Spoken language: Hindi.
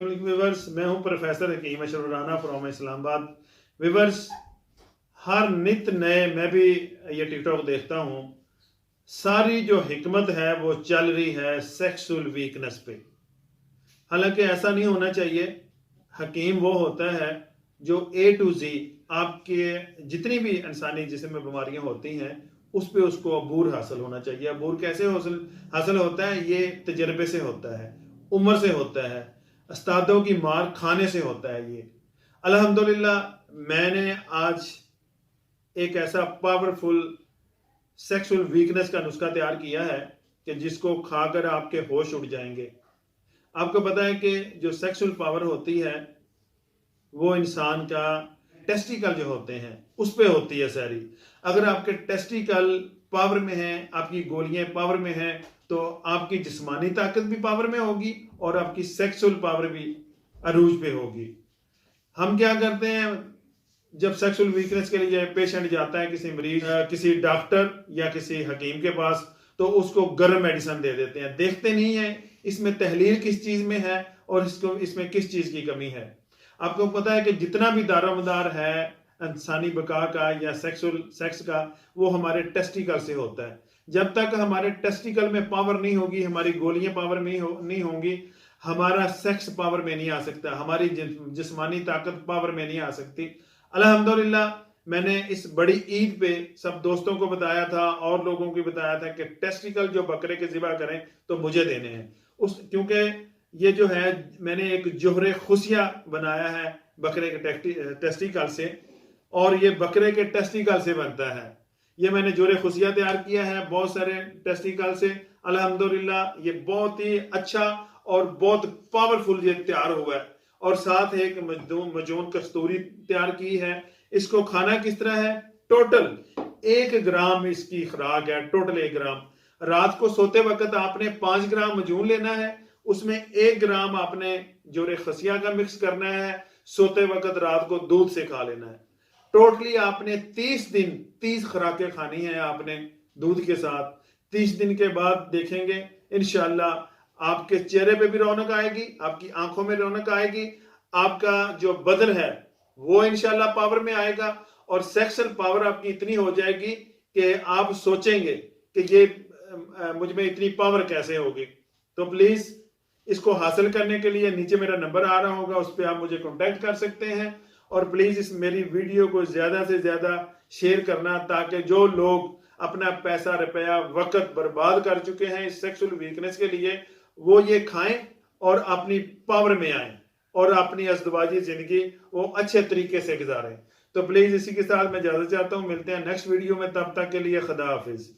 विवर्स, मैं हूं professor Hakim Ashraf Rana from Islamabad. Viewers, हर नित नए मैं भी ये टिकटॉक देखता हूं, सारी जो हिकमत है वो चल रही है सेक्सुअल वीकनेस पे। हालांकि ऐसा नहीं होना चाहिए। हकीम वो होता है जो ए टू जी आपके जितनी भी इंसानी जिस्म में बीमारियां होती हैं उस पे उसको अबूर हासिल होना चाहिए। अबूर कैसे हासिल होता है? ये तजर्बे से होता है, उम्र से होता है, उस्तादों की मार खाने से होता है। ये अल्हम्दुलिल्लाह मैंने आज एक ऐसा पावरफुल सेक्सुअल वीकनेस का नुस्खा तैयार किया है कि जिसको खाकर आपके होश उड़ जाएंगे। आपको पता है कि जो सेक्सुअल पावर होती है वो इंसान का टेस्टिकल जो होते हैं उस पे होती है सारी। अगर आपके टेस्टिकल पावर में है, आपकी गोलियां पावर में है, तो आपकी जिस्मानी ताकत भी पावर में होगी और आपकी सेक्सुअल पावर भी अरूज पे होगी। हम क्या करते हैं, जब सेक्सुअल वीकनेस के लिए पेशेंट जाता है किसी मरीज किसी डॉक्टर या किसी हकीम के पास, तो उसको गर्म मेडिसिन दे देते हैं। देखते नहीं है इसमें तहलील किस चीज में है और इसमें किस चीज की कमी है। आपको पता है कि जितना भी दारोमदार है इंसानी बका का या सेक्स का, वो हमारे टेस्टिकल से होता है। जब तक हमारे टेस्टिकल में पावर नहीं होगी, हमारी गोलियां पावर में नहीं होंगी, हमारा सेक्स पावर में नहीं आ सकता, हमारी जिस्मानी ताकत पावर में नहीं आ सकती। अल्हम्दुलिल्लाह मैंने इस बड़ी ईद पे सब दोस्तों को बताया था और लोगों को बताया था कि टेस्टिकल जो बकरे के ज़िबा करें तो मुझे देने हैं। क्योंकि ये जो है मैंने एक जोहरे खुशिया बनाया है बकरे के टेस्टिकल से, और ये बकरे के टेस्टिकल से बनता है। ये मैंने जोहरे खुशिया तैयार किया है बहुत सारे टेस्टिकल से। अल्हम्दुलिल्लाह ये बहुत ही अच्छा और बहुत पावरफुल ये तैयार हुआ है। और साथ एक मजून कस्तूरी तैयार की है। इसको खाना किस तरह है? टोटल 1 ग्राम इसकी खुराक है, टोटल 1 ग्राम। रात को सोते वक्त आपने 5 ग्राम मजून लेना है, उसमें 1 ग्राम आपने जोरे खसिया का मिक्स करना है, सोते वक्त रात को दूध से खा लेना है। टोटली आपने 30 दिन 30 खुराकें खानी है आपने दूध के साथ। 30 दिन के बाद देखेंगे इंशाल्लाह आपके चेहरे पे भी रौनक आएगी, आपकी आंखों में रौनक आएगी, आपका जो बदन है वो इंशाल्लाह पावर में आएगा और सेक्सुअल पावर आपकी इतनी हो जाएगी कि आप सोचेंगे कि ये मुझ में इतनी पावर कैसे होगी। तो प्लीज इसको हासिल करने के लिए नीचे मेरा नंबर आ रहा होगा, उस पर आप मुझे कांटेक्ट कर सकते हैं। और प्लीज इस मेरी वीडियो को ज्यादा से ज्यादा शेयर करना, ताकि जो लोग अपना पैसा रुपया वक्त बर्बाद कर चुके हैं इस सेक्सुअल वीकनेस के लिए, वो ये खाएं और अपनी पावर में आए और अपनी अज़दवाजी जिंदगी वो अच्छे तरीके से गुजारें। तो प्लीज इसी के साथ मैं इजाजत चाहता हूं। मिलते हैं नेक्स्ट वीडियो में, तब तक के लिए खुदा हाफिज।